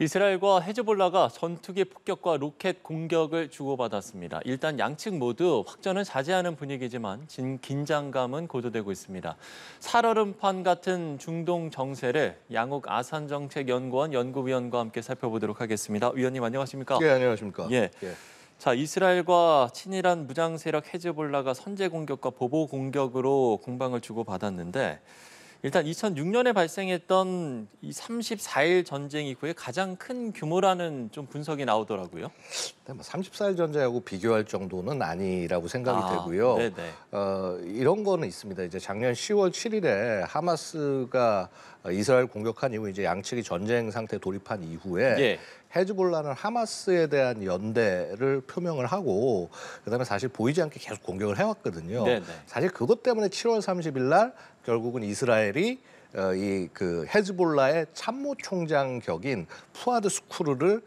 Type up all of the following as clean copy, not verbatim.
이스라엘과 헤즈볼라가 전투기 폭격과 로켓 공격을 주고받았습니다. 일단 양측 모두 확전을 자제하는 분위기지만 긴장감은 고조되고 있습니다. 살얼음판 같은 중동 정세를 양욱 아산정책연구원 연구위원과 함께 살펴보도록 하겠습니다. 위원님 안녕하십니까? 예, 안녕하십니까? 예. 자, 이스라엘과 친이란 무장 세력 헤즈볼라가 선제 공격과 보복 공격으로 공방을 주고받았는데 일단 2006년에 발생했던 이 34일 전쟁 이후에 가장 큰 규모라는 좀 분석이 나오더라고요. 네, 뭐 34일 전쟁하고 비교할 정도는 아니라고 생각이 되고요. 네네. 이런 거는 있습니다. 이제 작년 10월 7일에 하마스가 이스라엘 공격한 이후 이제 양측이 전쟁 상태에 돌입한 이후에 예. 헤즈볼라는 하마스에 대한 연대를 표명을 하고 그다음에 사실 보이지 않게 계속 공격을 해왔거든요. 네네. 사실 그것 때문에 7월 30일 날 결국은 이스라엘이 이 그 헤즈볼라의 참모총장 격인 푸아드 스쿠르를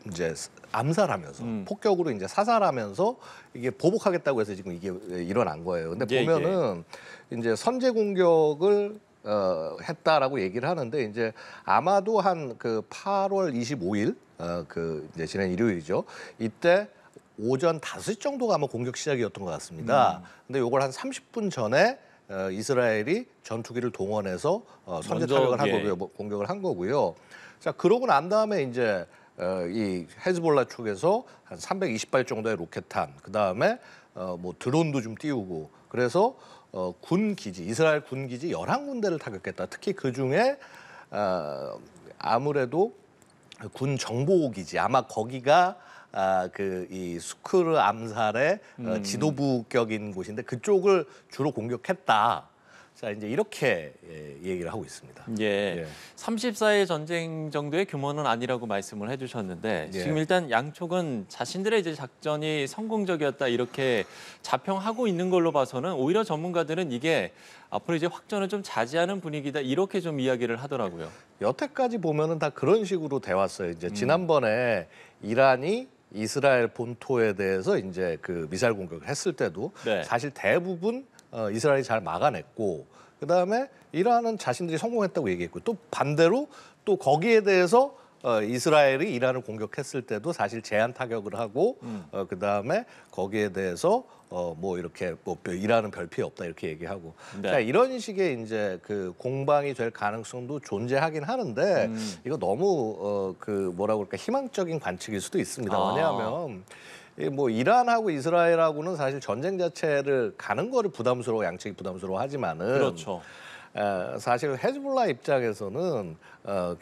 이제 암살하면서 폭격으로 이제 사살하면서 이게 보복하겠다고 해서 지금 이게 일어난 거예요. 근데 예, 보면은 이제 선제 공격을 했다라고 얘기를 하는데 이제 아마도 한 그 8월 25일 그 이제 지난 일요일이죠. 이때 오전 5시 정도가 아마 공격 시작이었던 것 같습니다. 근데 요걸 한 30분 전에 이스라엘이 전투기를 동원해서 선제 타격을 한 거고요, 공격을 한 거고요. 자, 그러고 난 다음에 이제 이 헤즈볼라 쪽에서 한 320발 정도의 로켓탄, 그 다음에 뭐 드론도 좀 띄우고, 그래서 군 기지, 이스라엘 군 기지 11군데를 타격했다. 특히 그 중에 아무래도 군 정보 기지, 아마 거기가 그 이 스쿠르 암살의 지도부격인 곳인데 그쪽을 주로 공격했다. 자, 이제 이렇게 얘기를 하고 있습니다. 예. 34일 전쟁 정도의 규모는 아니라고 말씀을 해주셨는데 지금 일단 양쪽은 자신들의 이제 작전이 성공적이었다 이렇게 자평하고 있는 걸로 봐서는 오히려 전문가들은 이게 앞으로 이제 확전을 좀 자제하는 분위기다 이렇게 좀 이야기를 하더라고요. 여태까지 보면은 다 그런 식으로 돼 왔어요. 이제 지난번에 이란이 이스라엘 본토에 대해서 이제 그 미사일 공격을 했을 때도 사실 대부분 이스라엘이 잘 막아냈고 그다음에 이란은 자신들이 성공했다고 얘기했고 또 반대로 또 거기에 대해서 이스라엘이 이란을 공격했을 때도 사실 제한 타격을 하고 그다음에 거기에 대해서 뭐 이렇게 뭐 이란은 별 피해 없다 이렇게 얘기하고 자, 이런 식의 이제 그 공방이 될 가능성도 존재하긴 하는데 이거 너무 그 뭐라고 그럴까 희망적인 관측일 수도 있습니다. 왜냐하면 뭐 이란하고 이스라엘하고는 사실 전쟁 자체를 가는 거를 부담스러워 양측이 부담스러워하지만은 그렇죠. 사실 헤즈볼라 입장에서는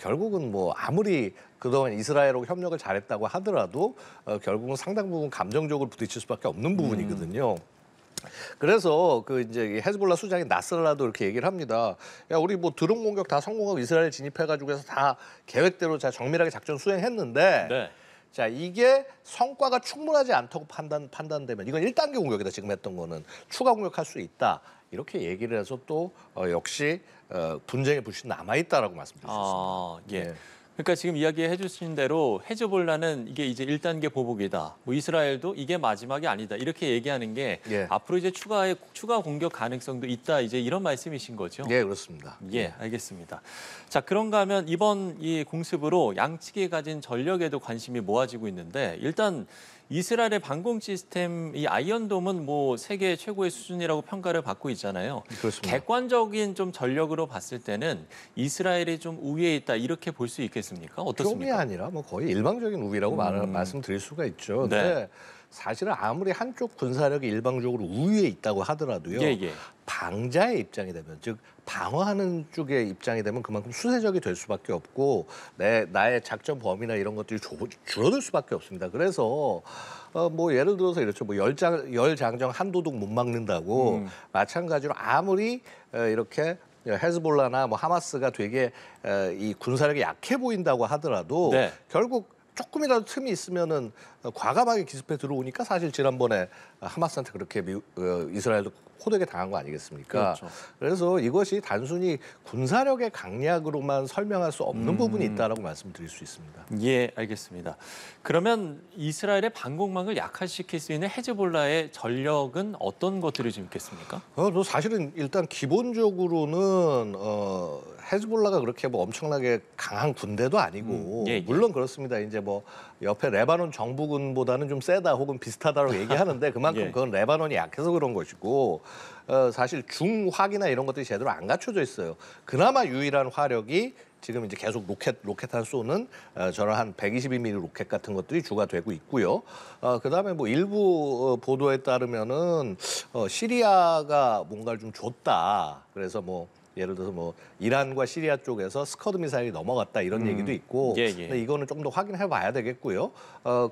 결국은 뭐 아무리 그동안 이스라엘하고 협력을 잘했다고 하더라도 결국은 상당 부분 감정적으로 부딪힐 수밖에 없는 부분이거든요. 그래서 그 이제 헤즈볼라 수장인 나스랄라도 이렇게 얘기를 합니다. 야, 우리 뭐 드론 공격 다 성공하고 이스라엘 진입해가지고 해서 다 계획대로 자 정밀하게 작전 수행했는데. 자, 이게 성과가 충분하지 않다고 판단되면 이건 1단계 공격이다. 지금 했던 거는 추가 공격할 수 있다. 이렇게 얘기를 해서 또 역시 분쟁의 불씨는 남아있다라고 말씀드릴 수 있습니다. 그러니까 지금 이야기해 주신 대로 헤즈볼라는 이게 이제 1단계 보복이다. 뭐 이스라엘도 이게 마지막이 아니다. 이렇게 얘기하는 게 앞으로 이제 추가 공격 가능성도 있다. 이제 이런 말씀이신 거죠? 네, 그렇습니다. 예, 알겠습니다. 자, 그런가 하면 이번 이 공습으로 양측이 가진 전력에도 관심이 모아지고 있는데 일단 이스라엘의 방공 시스템 이 아이언돔은 뭐 세계 최고의 수준이라고 평가를 받고 있잖아요. 그렇습니다. 객관적인 좀 전력으로 봤을 때는 이스라엘이 좀 우위에 있다 이렇게 볼 수 있겠습니까? 어떻습니까? 좀이 아니라 뭐 거의 일방적인 우위라고 말씀드릴 수가 있죠. 근데 사실은 아무리 한쪽 군사력이 일방적으로 우위에 있다고 하더라도요. 방자의 입장이 되면 즉 방어하는 쪽의 입장이 되면 그만큼 수세적이 될 수밖에 없고 나의 작전 범위나 이런 것들이 줄어들 수밖에 없습니다. 그래서 뭐 예를 들어서 이렇죠. 뭐 열장정 한 도둑 못 막는다고 마찬가지로 아무리 이렇게 헤즈볼라나 뭐 하마스가 되게 이 군사력이 약해 보인다고 하더라도 결국 조금이라도 틈이 있으면은 과감하게 기습해 들어오니까 사실 지난번에 하마스한테 그렇게 이스라엘도 호되게 당한 거 아니겠습니까? 그래서 이것이 단순히 군사력의 강약으로만 설명할 수 없는 부분이 있다라고 말씀드릴 수 있습니다. 예, 알겠습니다. 그러면 이스라엘의 방공망을 약화시킬 수 있는 헤즈볼라의 전력은 어떤 것들이 좀 있겠습니까? 사실은 일단 기본적으로는 헤즈볼라가 그렇게 뭐 엄청나게 강한 군대도 아니고 물론 그렇습니다. 이제 뭐 옆에 레바논 정부군보다는 좀 세다 혹은 비슷하다고 얘기하는데 그만큼 그건 레바논이 약해서 그런 것이고 사실 중화기나 이런 것들이 제대로 안 갖춰져 있어요. 그나마 유일한 화력이 지금 이제 계속 로켓탄 쏘는 저런 한 122mm 로켓 같은 것들이 주가 되고 있고요. 그다음에 뭐 일부 보도에 따르면은 시리아가 뭔가를 좀 줬다. 그래서 뭐 예를 들어서 뭐 이란과 시리아 쪽에서 스커드 미사일이 넘어갔다 이런 얘기도 있고 근데 이거는 좀 더 확인해 봐야 되겠고요.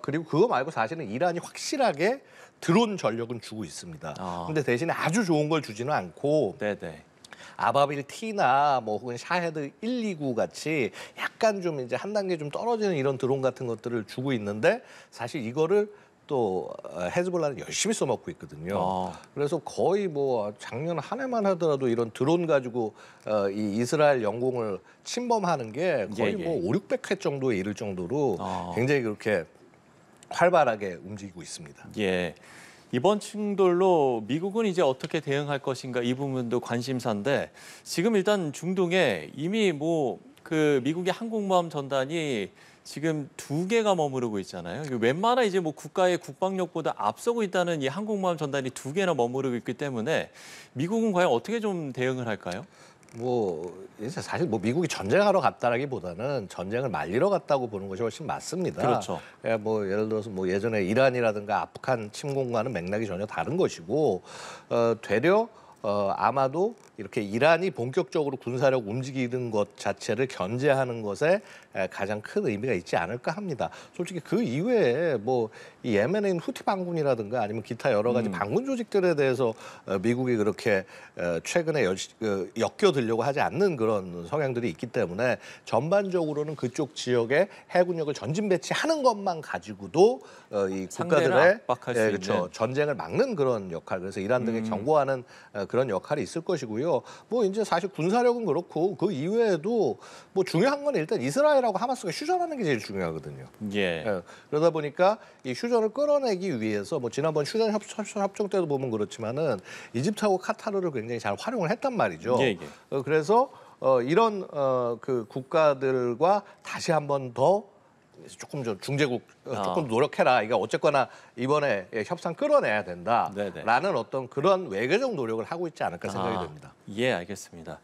그리고 그거 말고 사실은 이란이 확실하게 드론 전력은 주고 있습니다. 근데 대신에 아주 좋은 걸 주지는 않고 아바빌 T나 뭐 혹은 샤헤드 129 같이 약간 좀 이제 한 단계 좀 떨어지는 이런 드론 같은 것들을 주고 있는데 사실 이거를 또 헤즈볼라는 열심히 써먹고 있거든요. 그래서 거의 뭐 작년 한 해만 하더라도 이런 드론 가지고 이 이스라엘 영공을 침범하는 게 거의 뭐 500~600회 정도에 이를 정도로 굉장히 그렇게 활발하게 움직이고 있습니다. 예. 이번 충돌로 미국은 이제 어떻게 대응할 것인가 이 부분도 관심사인데 지금 일단 중동에 이미 뭐 그 미국의 항공모함 전단이 지금 2개가 머무르고 있잖아요. 웬만한 이제 뭐 국가의 국방력보다 앞서고 있다는 이 항공모함 전단이 2개나 머무르고 있기 때문에 미국은 과연 어떻게 좀 대응을 할까요? 뭐 이제 사실 뭐 미국이 전쟁하러 갔다라기보다는 전쟁을 말리러 갔다고 보는 것이 훨씬 맞습니다. 그렇죠. 뭐 예를 들어서 뭐 예전에 이란이라든가 아프간 침공과는 맥락이 전혀 다른 것이고 되려 아마도 이렇게 이란이 본격적으로 군사력 움직이는 것 자체를 견제하는 것에 가장 큰 의미가 있지 않을까 합니다. 솔직히 그 이외에 뭐 이 예멘에 있는 후티 반군이라든가 아니면 기타 여러 가지 반군 조직들에 대해서 미국이 그렇게 최근에 엮여들려고 하지 않는 그런 성향들이 있기 때문에 전반적으로는 그쪽 지역에 해군력을 전진 배치하는 것만 가지고도 이 국가들의 그렇죠. 전쟁을 막는 그런 역할, 그래서 이란 등에 경고하는 그런 역할이 있을 것이고요. 뭐 이제 사실 군사력은 그렇고 그 이외에도 뭐 중요한 건 일단 이스라엘하고 하마스가 휴전하는 게 제일 중요하거든요. 그러다 보니까 이 휴전을 끌어내기 위해서 뭐 지난번 휴전 협정 때도 보면 그렇지만은 이집트하고 카타르를 굉장히 잘 활용을 했단 말이죠. 그래서 이런 그 국가들과 다시 한번 더 조금 좀 중재국 조금 노력해라. 이게 어쨌거나 이번에 협상 끌어내야 된다라는 어떤 그런 외교적 노력을 하고 있지 않을까 생각이 됩니다. 예, 알겠습니다.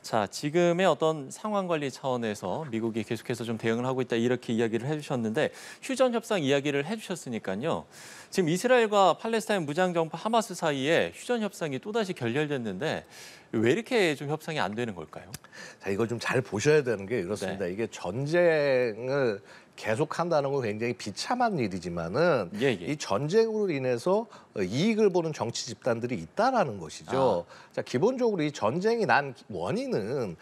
자, 지금의 어떤 상황 관리 차원에서 미국이 계속해서 좀 대응을 하고 있다 이렇게 이야기를 해주셨는데 휴전 협상 이야기를 해주셨으니까요. 지금 이스라엘과 팔레스타인 무장정파 하마스 사이에 휴전 협상이 또다시 결렬됐는데 왜 이렇게 좀 협상이 안 되는 걸까요? 자, 이걸 좀 잘 보셔야 되는 게 이렇습니다. 이게 전쟁을 계속한다는 건 굉장히 비참한 일이지만은 이 전쟁으로 인해서 이익을 보는 정치 집단들이 있다라는 것이죠. 자, 기본적으로 이 전쟁이 난 원인은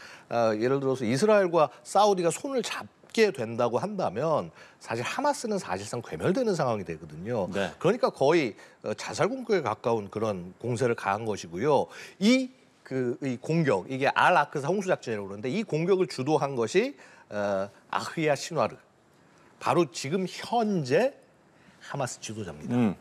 예를 들어서 이스라엘과 사우디가 손을 잡게 된다고 한다면 사실 하마스는 사실상 괴멸되는 상황이 되거든요. 그러니까 거의 자살 공격에 가까운 그런 공세를 가한 것이고요. 이 공격, 이게 알-아크사 홍수작전이라고 그러는데 이 공격을 주도한 것이 아흐야 신와르. 바로 지금 현재 하마스 지도자입니다.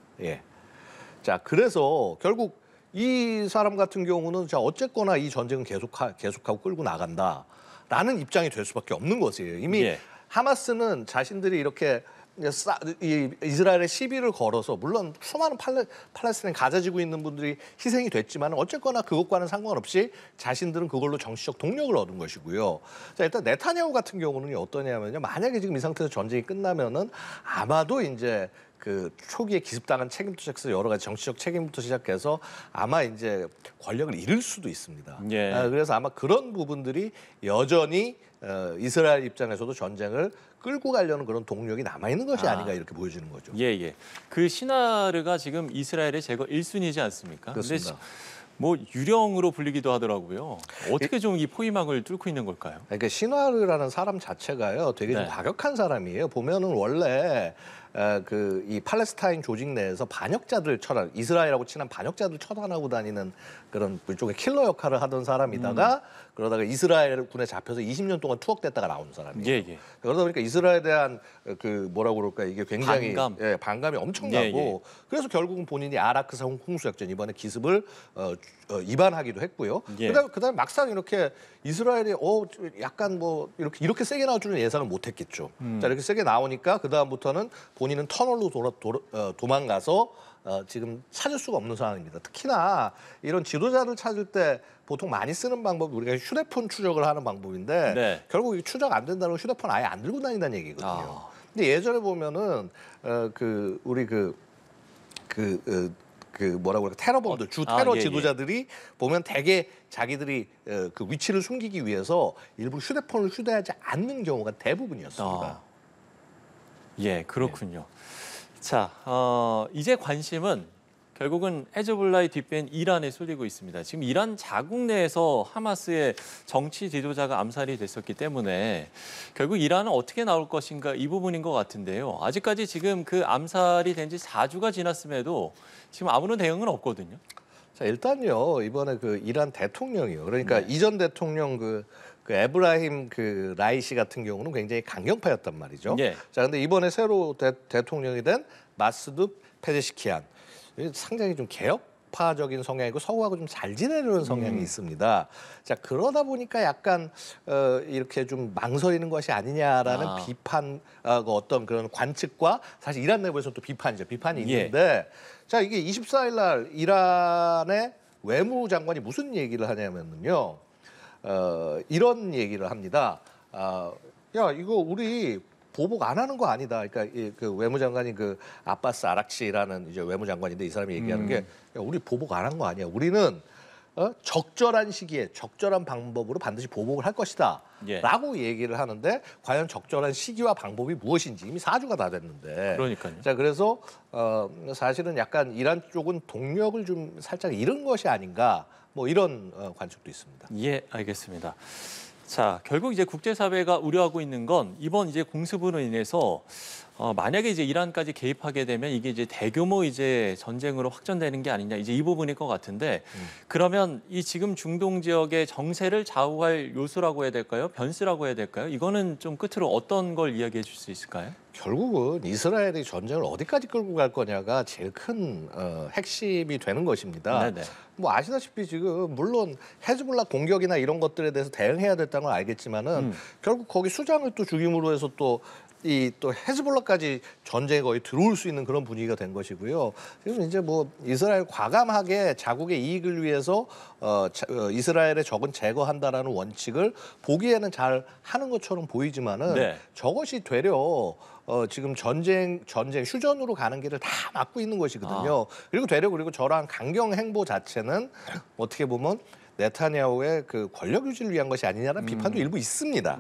자, 그래서 결국 이 사람 같은 경우는 자 어쨌거나 이 전쟁은 계속하고 끌고 나간다라는 입장이 될 수밖에 없는 것이에요. 이미 하마스는 자신들이 이렇게 이스라엘의 시비를 걸어서 물론 수많은 팔레스타인 가자지구에 있는 분들이 희생이 됐지만 어쨌거나 그것과는 상관없이 자신들은 그걸로 정치적 동력을 얻은 것이고요. 자, 일단 네타냐후 같은 경우는 어떠냐면요. 만약에 지금 이 상태에서 전쟁이 끝나면은 아마도 이제 그 초기에 기습당한 책임부터 시작해서 여러 가지 정치적 책임부터 시작해서 아마 이제 권력을 잃을 수도 있습니다. 그래서 아마 그런 부분들이 여전히 이스라엘 입장에서도 전쟁을 끌고 가려는 그런 동력이 남아있는 것이 아닌가 이렇게 보여지는 거죠. 그 시나르가 지금 이스라엘의 제거 1순위지 않습니까? 그렇습니다. 근데 뭐 유령으로 불리기도 하더라고요. 어떻게 좀 이 포위망을 뚫고 있는 걸까요? 그러니까 시나르라는 사람 자체가요, 되게 좀 과격한 사람이에요. 보면은 원래 이 팔레스타인 조직 내에서 반역자들 이스라엘하고 친한 반역자들 처단하고 다니는 그런 일종의 킬러 역할을 하던 사람이다가 그러다가 이스라엘 군에 잡혀서 20년 동안 투옥됐다가 나오는 사람이에요. 예. 그러다 보니까 이스라엘에 대한 뭐라고 그럴까 이게 굉장히 반감이 엄청나고 그래서 결국은 본인이 아라크사 홍수작전 이번에 기습을 위반하기도 했고요. 그다음에 막상 이렇게 이스라엘이 약간 뭐 이렇게 세게 나올 줄은 예상을 못했겠죠. 자, 이렇게 세게 나오니까 그 다음부터는 본인은 터널로 도망가서 지금 찾을 수가 없는 상황입니다. 특히나 이런 지도자를 찾을 때 보통 많이 쓰는 방법이 우리가 휴대폰 추적을 하는 방법인데 결국 이 추적 안 된다는 건 휴대폰 아예 안 들고 다닌다는 얘기거든요. 근데 예전에 보면은 우리 뭐라고 그럴까 테러범들 주 테러 지도자들이 보면 대개 자기들이 그 위치를 숨기기 위해서 일부러 휴대폰을 휴대하지 않는 경우가 대부분이었습니다. 예, 그렇군요. 자, 이제 관심은 결국은 헤즈볼라의 뒷배인 이란에 쏠리고 있습니다. 지금 이란 자국 내에서 하마스의 정치 지도자가 암살이 됐었기 때문에 결국 이란은 어떻게 나올 것인가 이 부분인 것 같은데요. 아직까지 지금 그 암살이 된 지 4주가 지났음에도 지금 아무런 대응은 없거든요. 자, 일단요 이번에 그 이란 대통령이요. 그러니까 이전 대통령 그 에브라힘 라이시 같은 경우는 굉장히 강경파였단 말이죠. 자, 근데 이번에 새로 대통령이 된 마스두 페제시키안 상당히 좀 개혁파적인 성향이고 서구하고 좀 잘 지내려는 성향이 있습니다. 자, 그러다 보니까 약간 이렇게 좀 망설이는 것이 아니냐라는 비판, 어떤 그런 관측과 사실 이란 내부에서 또 비판이 있는데 자, 이게 24일 날 이란의 외무장관이 무슨 얘기를 하냐면요. 이런 얘기를 합니다. 야, 이거 우리 보복 안 하는 거 아니다. 그러니까 그 외무장관이 아바스 아락치라는 이제 외무장관인데 이 사람이 얘기하는 게 야, 우리 보복 안 한 거 아니야. 우리는 적절한 시기에 적절한 방법으로 반드시 보복을 할 것이다. 라고 얘기를 하는데 과연 적절한 시기와 방법이 무엇인지 이미 4주가 다 됐는데. 그러니까요. 자, 그래서 사실은 약간 이란 쪽은 동력을 좀 살짝 잃은 것이 아닌가. 뭐 이런 관측도 있습니다. 예, 알겠습니다. 자, 결국 이제 국제사회가 우려하고 있는 건 이번 이제 공습으로 인해서 만약에 이제 이란까지 개입하게 되면 이게 이제 대규모 이제 전쟁으로 확전되는 게 아니냐 이제 이 부분일 것 같은데 그러면 이 지금 중동 지역의 정세를 좌우할 요소라고 해야 될까요? 변수라고 해야 될까요? 이거는 좀 끝으로 어떤 걸 이야기해 줄 수 있을까요? 결국은 이스라엘이 전쟁을 어디까지 끌고 갈 거냐가 제일 큰 핵심이 되는 것입니다. 뭐 아시다시피 지금 물론 헤즈볼라 공격이나 이런 것들에 대해서 대응해야 됐다는 걸 알겠지만은 결국 거기 수장을 또 죽임으로 해서 또 헤즈볼라까지 전쟁에 거의 들어올 수 있는 그런 분위기가 된 것이고요. 지금 이제 뭐 이스라엘 과감하게 자국의 이익을 위해서 이스라엘의 적은 제거한다라는 원칙을 보기에는 잘 하는 것처럼 보이지만은 저것이 되려 지금 전쟁 휴전으로 가는 길을 다 막고 있는 것이거든요. 그리고 저러한 강경 행보 자체는 어떻게 보면 네타냐후의 그 권력 유지를 위한 것이 아니냐는 비판도 일부 있습니다.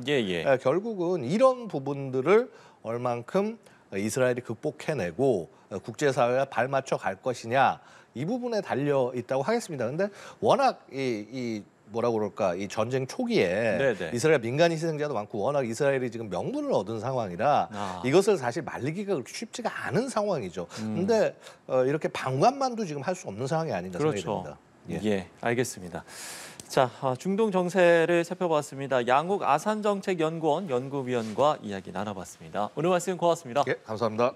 결국은 이런 부분들을 얼만큼 이스라엘이 극복해내고 국제사회가 발맞춰 갈 것이냐 이 부분에 달려 있다고 하겠습니다. 그런데 워낙 뭐라고 그럴까 이 전쟁 초기에 이스라엘 민간 희생자도 많고 워낙 이스라엘이 지금 명분을 얻은 상황이라 이것을 사실 말리기가 그렇게 쉽지가 않은 상황이죠. 근데 이렇게 방관만도 지금 할 수 없는 상황이 아닌가 생각이 듭니다. 예, 알겠습니다. 자, 중동 정세를 살펴봤습니다. 양욱 아산정책연구원 연구위원과 이야기 나눠봤습니다. 오늘 말씀 고맙습니다. 예, 감사합니다.